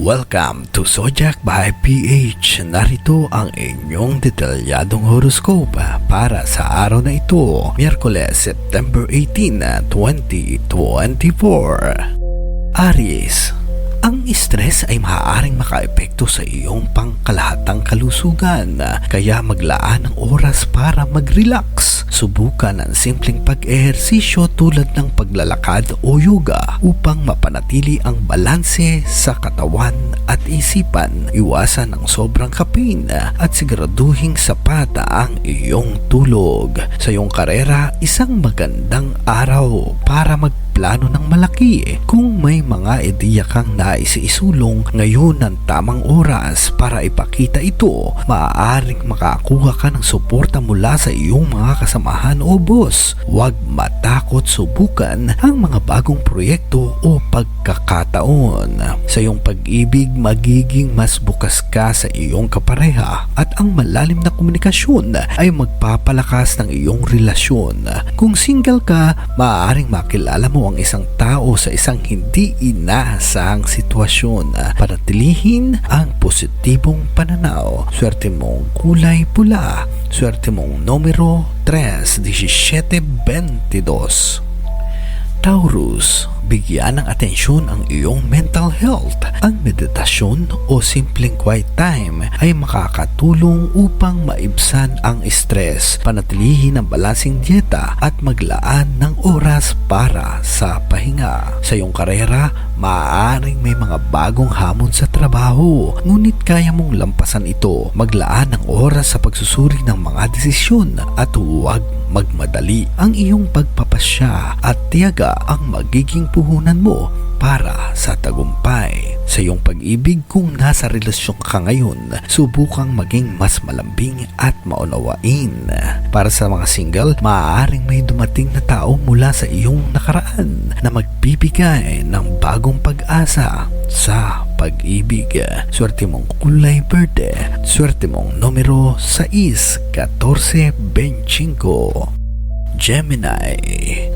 Welcome to Zodiac by PH. Narito ang inyong detalyadong horoscope para sa araw na ito, Miyerkules, September 18, 2024. Aries, ang stress ay maaaring makaepekto sa iyong pangkalahatang kalusugan, kaya maglaan ng oras para mag-relax. Subukan ang simpleng pag-ehersisyo tulad ng paglalakad o yoga upang mapanatili ang balanse sa katawan at isipan. Iwasan ang sobrang caffeine at siguraduhing sapat ang iyong tulog. Sa iyong karera, isang magandang araw para magplano ng malaki. Kung may mga ideya kang nais isulong, ngayon ang tamang oras para ipakita ito. Maaaring makakuha ka ng suporta mula sa iyong mga kasamahan o boss. Huwag matakot subukan ang mga bagong proyekto o pagkakataon. Sa iyong pag-ibig, magiging mas bukas ka sa iyong kapareha at ang malalim na komunikasyon ay magpapalakas ng iyong relasyon. Kung single ka, maaaring makilala mo ang isang tao sa isang hindi inaasahang sitwasyon. Panatilihin ang positibong pananaw. Swerte mong kulay pula. Swerte mong numero 3, 17, 22. Taurus, bigyan ng atensyon ang iyong mental health. Ang meditasyon o simpleng quiet time ay makakatulong upang maibsan ang stress. Panatilihin ang balansing dieta at maglaan ng oras para sa pahinga. Sa iyong karera, maaaring may mga bagong hamon sa trabaho, ngunit kaya mong lampasan ito. Maglaan ng oras sa pagsusuri ng mga desisyon at huwag magmadali. Ang iyong pagpapasya at tiyaga ang magiging puhunan mo para sa tagumpay. Sa iyong pag-ibig, kung nasa relasyon ka ngayon, subukang maging mas malambing at maunawain. Para sa mga single, maaaring may dumating na tao mula sa iyong nakaraan na magbibigay ng bagong pag-asa sa pag-ibig. Swerte mong kulay berde. Swerte mong numero 6, 14, 25. Gemini,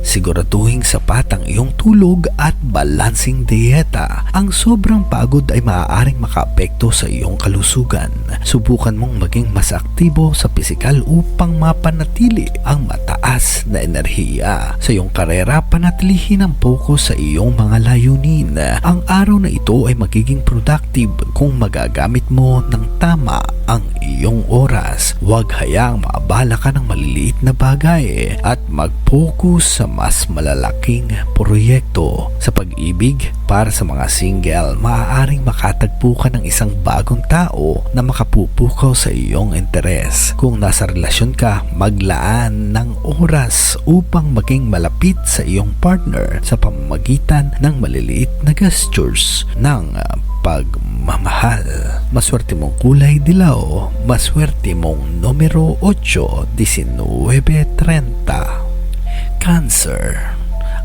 siguraduhin sapat ang iyong tulog at balansing dieta. Ang sobrang pagod ay maaaring makaapekto sa iyong kalusugan. Subukan mong maging mas aktibo sa pisikal upang mapanatili ang mataas na enerhiya. Sa iyong karera, panatilihin ang focus sa iyong mga layunin. Ang araw na ito ay magiging productive kung magagamit mo ng tama ang iyong oras. Huwag hayaang maabala ka ng maliliit na bagay at mag-focus sa mas malalaking proyekto. Sa pag-ibig, para sa mga single, maaaring makatagpo ka ng isang bagong tao na makapupukaw sa iyong interes. Kung nasa relasyon ka, maglaan ng oras upang maging malapit sa iyong partner sa pamamagitan ng maliliit na gestures ng pagmamahal. Maswerte mong kulay dilaw. Maswerte mong numero 8, 19, 30. Cancer,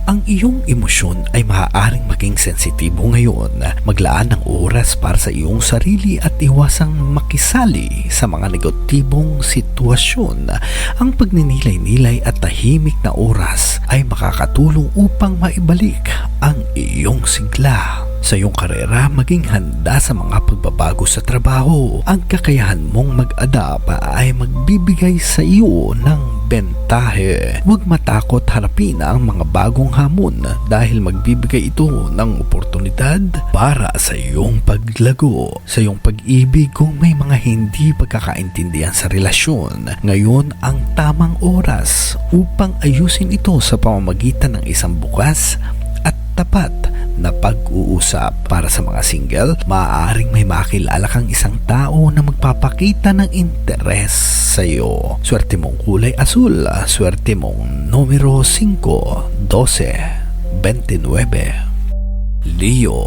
ang iyong emosyon ay maaaring maging sensitibo ngayon. Maglaan ng oras para sa iyong sarili at iwasang makisali sa mga negatibong sitwasyon. Ang pagninilay-nilay at tahimik na oras ay makakatulong upang maibalik ang iyong sigla. Sa iyong karera, maging handa sa mga pagbabago sa trabaho. Ang kakayahan mong mag-adapt ay magbibigay sa iyo ng bentahe. Huwag matakot harapin ang mga bagong hamon dahil magbibigay ito ng oportunidad para sa iyong paglago. Sa iyong pag-ibig, kung may mga hindi pagkakaintindihan sa relasyon, ngayon ang tamang oras upang ayusin ito sa pamamagitan ng isang bukas at tapat na pag-uusap. Para sa mga single, maaaring may makilala kang isang tao na magpapakita ng interes sa iyo. Swerte mong kulay asul. Swerte mong numero 5, 12, 29. Leo,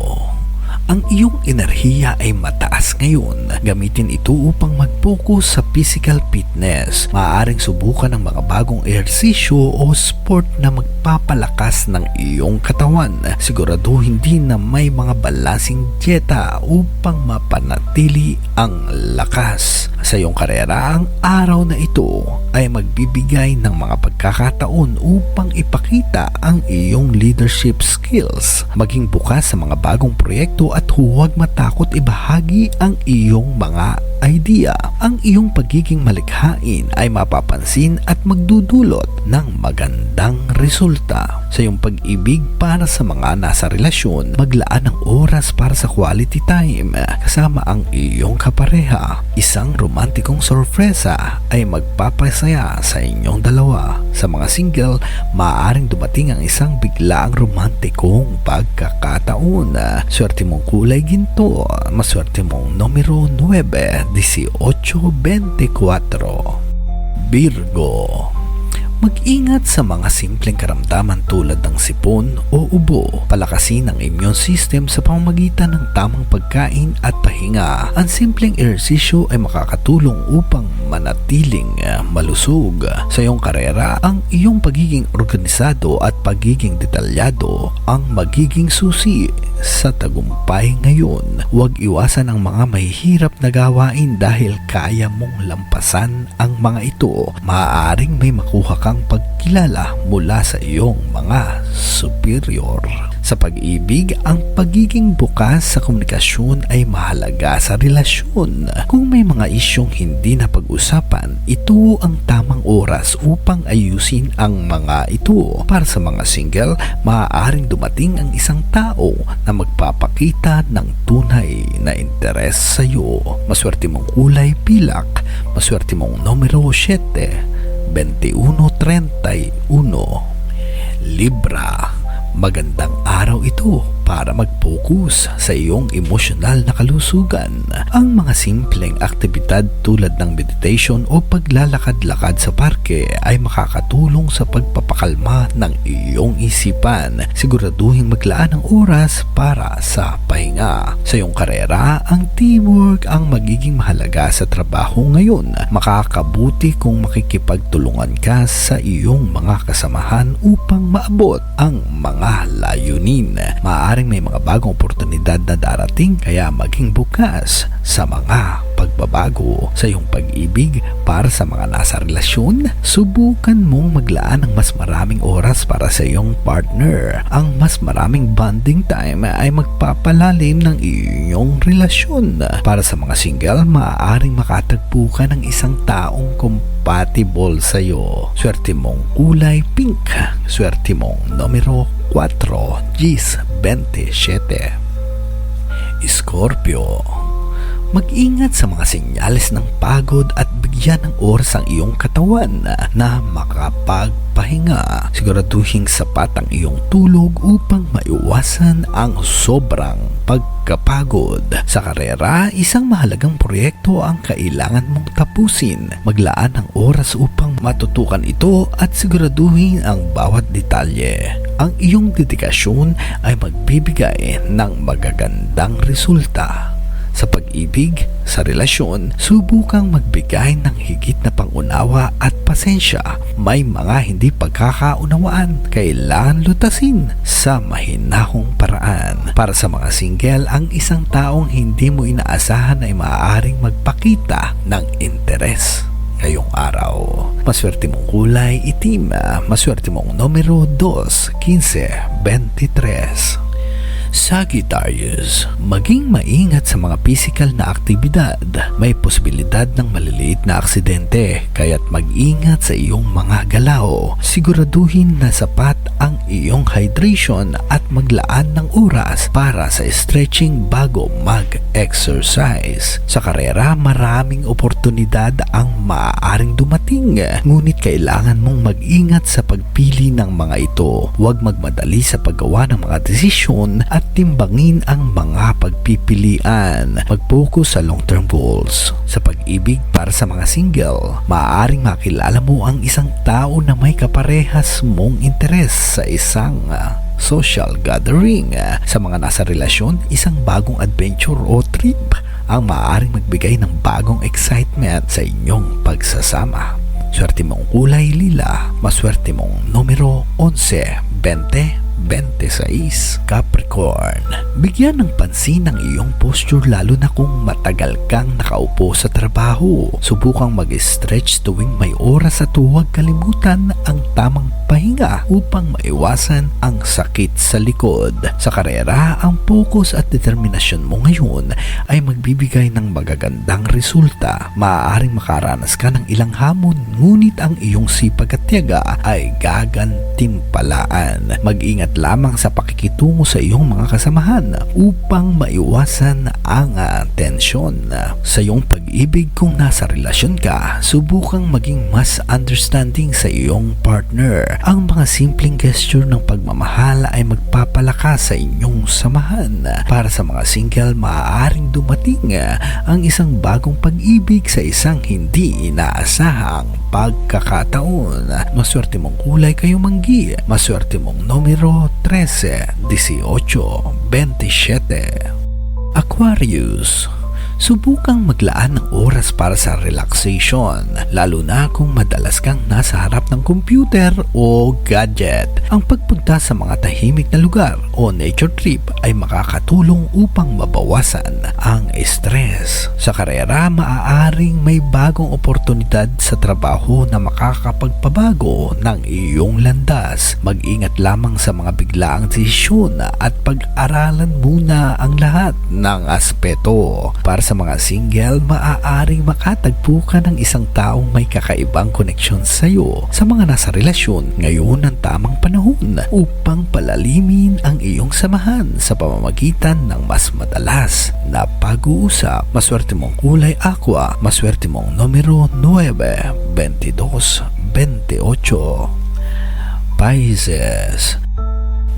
ang iyong enerhiya ay mataas ngayon. Gamitin ito upang mag-focus sa physical fitness. Maaaring subukan ng mga bagong ehersisyo o sport na magpapalakas ng iyong katawan. Siguraduhin din na may mga balansing dieta upang mapanatili ang lakas. Sa iyong karera, ang araw na ito ay magbibigay ng mga pagkakataon upang ipakita ang iyong leadership skills. Maging bukas sa mga bagong proyekto at huwag matakot ibahagi ang iyong mga idea. Ang iyong pagiging malikhain ay mapapansin at magdudulot ng magandang resulta. Sa iyong pag-ibig para sa mga nasa relasyon, maglaan ng oras para sa quality time kasama ang iyong kapareha. Isang romantikong sorpresa ay magpapasaya sa inyong dalawa. Sa mga single, maaaring dumating ang isang biglaang romantikong pagkakataon. Swerte mong kulay ginto, maswerte mong numero 9, 18-24. Virgo. Mag-ingat sa mga simpleng karamdaman tulad ng sipon o ubo. Palakasin ang immune system sa pamamagitan ng tamang pagkain at pahinga. Ang simpleng ehersisyo ay makakatulong upang manatiling malusog. Sa iyong karera, ang iyong pagiging organisado at pagiging detalyado ang magiging susi sa tagumpay ngayon. Huwag iwasan ang mga mahihirap na gawain dahil kaya mong lampasan ang mga ito. Maaaring may makuha kang pagkilala mula sa iyong mga superior. Sa pag-ibig, ang pagiging bukas sa komunikasyon ay mahalaga sa relasyon. Kung may mga isyong hindi na pag-usapan, ito ang tamang oras upang ayusin ang mga ito. Para sa mga single, maaaring dumating ang isang tao na magpapakita ng tunay na interes sa iyo. Maswerte mong kulay pilak, maswerte mong numero 7, 21-31. Libra. Magandang araw ito para mag-focus sa iyong emosyonal na kalusugan. Ang mga simpleng aktibidad tulad ng meditation o paglalakad-lakad sa parke ay makakatulong sa pagpapakalma ng iyong isipan. Siguraduhin maglaan ng oras para sa pahinga. Sa iyong karera, ang teamwork ang magiging mahalaga sa trabaho ngayon. Makakabuti kung makikipagtulungan ka sa iyong mga kasamahan upang maabot ang mga layunin. Maaaring may mga bagong oportunidad na darating kaya maging bukas sa mga pagbabago. Sa iyong pag-ibig para sa mga nasa relasyon, subukan mong maglaan ng mas maraming oras para sa iyong partner. Ang mas maraming bonding time ay magpapalalim ng iyong relasyon. Para sa mga single, maaaring makatagpo ka ng isang taong compatible sa iyo. Swerte mong kulay pink, swerte mong numero 4, 27. Scorpio. Mag-ingat sa mga senyales ng pagod at bigyan ng oras ang iyong katawan na makapagpahinga. Siguraduhin sapat ang iyong tulog upang maiwasan ang sobrang pagkapagod. Sa karera, isang mahalagang proyekto ang kailangan mong tapusin. Maglaan ng oras upang matutukan ito at siguraduhin ang bawat detalye. Ang iyong dedikasyon ay magbibigay ng magagandang resulta. Sa pag-ibig, sa relasyon, subukang magbigay ng higit na pangunawa at pasensya. May mga hindi pagkakaunawaan, kailangan lutasin sa mahinahong paraan. Para sa mga single, ang isang taong hindi mo inaasahan ay maaaring magpakita ng interes ngayong araw. Maswerte mong kulay itim, maswerte mong numero 2, 15, 23. Sagittarius. Maging maingat sa mga physical na aktibidad. May posibilidad ng maliliit na aksidente, kaya't mag-ingat sa iyong mga galaw. Siguraduhin na sapat ang iyong hydration at maglaan ng oras para sa stretching bago mag-exercise. Sa karera, maraming oportunidad ang maaaring dumating, ngunit kailangan mong mag-ingat sa pagpili ng mga ito. Huwag magmadali sa paggawa ng mga desisyon at timbangin ang mga pagpipilian. Mag-focus sa long-term goals. Sa pag-ibig para sa mga single, maaaring makilala mo ang isang tao na may kaparehas mong interes sa isang social gathering. Sa mga nasa relasyon, isang bagong adventure o trip ang maaaring magbigay ng bagong excitement sa inyong pagsasama. Swerte mong kulay lila, maswerte mong numero 11, 20, 26. Capricorn, bigyan ng pansin ang iyong posture lalo na kung matagal kang nakaupo sa trabaho. Subukang mag-stretch tuwing may oras at huwag kalimutan ang tamang pahinga upang maiwasan ang sakit sa likod. Sa karera, ang focus at determinasyon mo ngayon ay magbibigay ng magagandang resulta. Maaaring makaranas ka ng ilang hamon, ngunit ang iyong sipag at tiyaga ay gagantimpalaan. Mag-ingat lamang sa pakikitungo sa iyong mga kasamahan upang maiwasan ang tensyon. Sa iyong pag-ibig, kung nasa relasyon ka, subukang maging mas understanding sa iyong partner. Ang mga simpleng gesture ng pagmamahal ay magpapalakas sa inyong samahan. Para sa mga single, maaaring dumating ang isang bagong pag-ibig sa isang hindi inaasahang pagkakataon. Maswerte mong kulay kayo manggi. Maswerte mong numero 13, 18, 27. Aquarius, subukang maglaan ng oras para sa relaxation, lalo na kung madalas kang nasa harap ng computer o gadget. Ang pagpunta sa mga tahimik na lugar o nature trip ay makakatulong upang mabawasan ang stress. Sa karera, maaaring may bagong oportunidad sa trabaho na makakapagpabago ng iyong landas. Mag-ingat lamang sa mga biglaang desisyon at pag-aralan muna ang lahat ng aspeto. Para sa mga single, maaaring makatagpo ka ng isang taong may kakaibang koneksyon sa iyo. Sa mga nasa relasyon, ngayon ang tamang panahon upang palalimin ang iyong samahan sa pamamagitan ng mas madalas na pag-uusap. Maswerte mong kulay aqua. Maswerte mong numero 9, 22, 28. Pisces,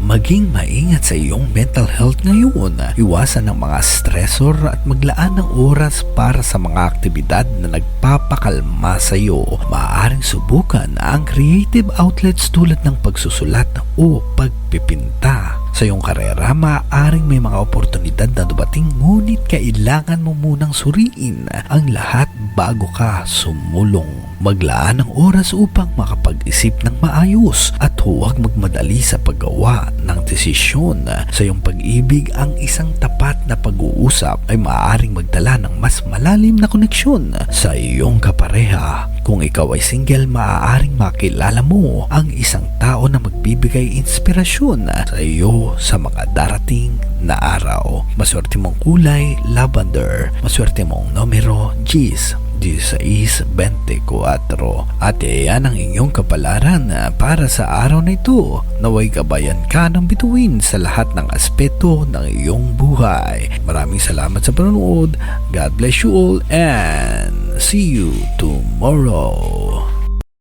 maging maingat sa iyong mental health ngayon. Iwasan ang mga stressor at maglaan ng oras para sa mga aktibidad na nagpapakalma sa iyo. Maaaring subukan ang creative outlets tulad ng pagsusulat o pagpipinta. Sa iyong karera, maaaring may mga oportunidad na dumating, ngunit kailangan mo munang suriin ang lahat bago ka sumulong. Maglaan ng oras upang makapag-isip ng maayos at huwag magmadali sa paggawa ng desisyon. Sa iyong pag-ibig, ang isang tapat na pag-uusap ay maaaring magdala ng mas malalim na koneksyon sa iyong kapareha. Kung ikaw ay single, maaaring makilala mo ang isang tao na magbibigay inspirasyon sa iyo sa mga darating na araw. Maswerte mong kulay lavender. Maswerte mong numero 10, 16, 24. At iyan ang inyong kapalaran para sa araw na ito. Naway gabayan ka ng bituin sa lahat ng aspeto ng iyong buhay. Maraming salamat sa panonood. God bless you all and see you tomorrow.